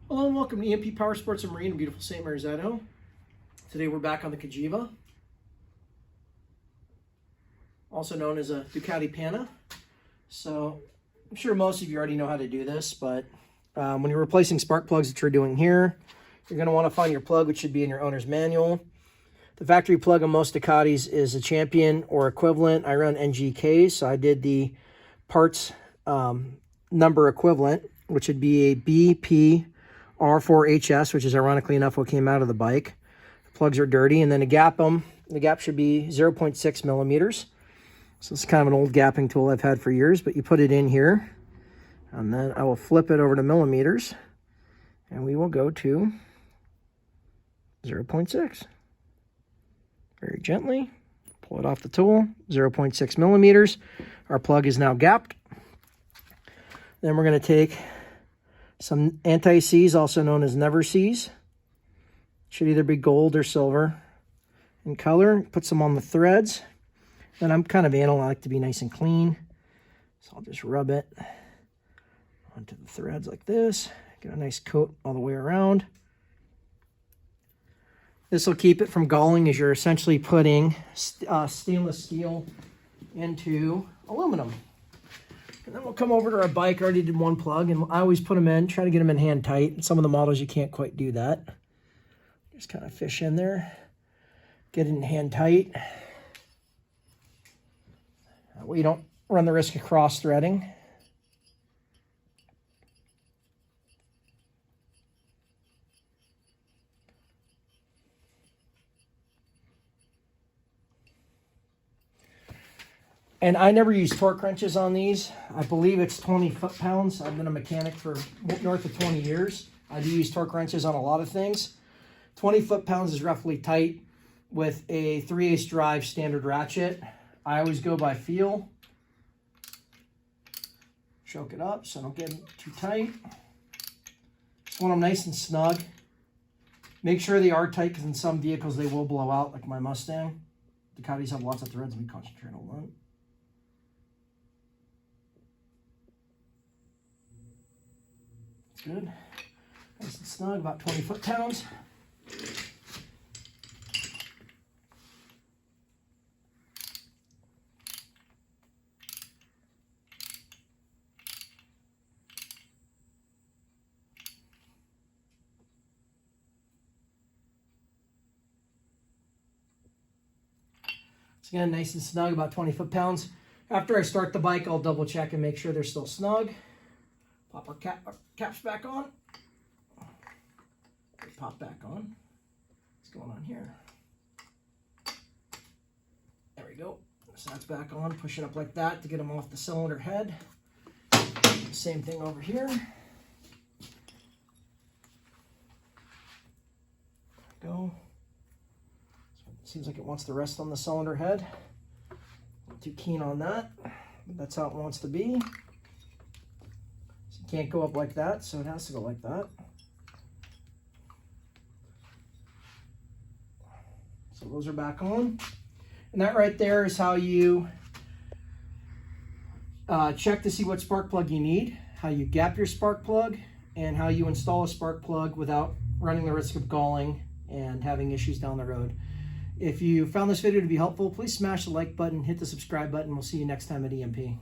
Hello and welcome to EMP Power Sports and Marine in beautiful St. Mary's, Idaho. Today we're back on the Cagiva, also known as a Ducati Panna. So I'm sure most of you already know how to do this, but when you're replacing spark plugs that you're doing here, you're going to want to find your plug, which should be in your owner's manual. The factory plug on most Ducatis is a Champion or equivalent. I run NGKs, so I did the parts number equivalent, which would be a BP R4HS, which is ironically enough what came out of the bike. The plugs are dirty, and then to gap them, the gap should be 0.6 millimeters. So it's kind of an old gapping tool I've had for years, but you put it in here, and then I will flip it over to millimeters, and we will go to 0.6. Very gently, pull it off the tool, 0.6 millimeters. Our plug is now gapped. Then we're going to take some anti-seize, also known as never seize. Should either be gold or silver in color. Put some on the threads. Then I'm kind of anal, I like to be nice and clean. So I'll just rub it onto the threads like this. Get a nice coat all the way around. This will keep it from galling, as you're essentially putting stainless steel into aluminum. And then we'll come over to our bike. I already did one plug, and I always put them in, try to get them in hand tight. Some of the models you can't quite do that. Just kind of fish in there, get it in hand tight. That way you don't run the risk of cross threading. And I never use torque wrenches on these. I believe it's 20 foot-pounds. I've been a mechanic for north of 20 years. I do use torque wrenches on a lot of things. 20 foot-pounds is roughly tight with a 3/8 drive standard ratchet. I always go by feel. Choke it up so I don't get too tight. Just want them nice and snug. Make sure they are tight, because in some vehicles they will blow out, like my Mustang. Ducatis have lots of threads, and we concentrate on that. Good. Nice and snug, about 20 foot-pounds. It's again nice and snug, about 20 foot-pounds. After I start the bike, I'll double check and make sure they're still snug. Pop our caps back on. Pop back on. What's going on here? There we go. So that's back on. Push it up like that to get them off the cylinder head. Same thing over here. There we go. Seems like it wants to rest on the cylinder head. Not too keen on that, but that's how it wants to be. Can't go up like that, so it has to go like that. So those are back on. And that right there is how you check to see what spark plug you need, how you gap your spark plug, and how you install a spark plug without running the risk of galling and having issues down the road. If you found this video to be helpful, please smash the like button, hit the subscribe button. We'll see you next time at EMP.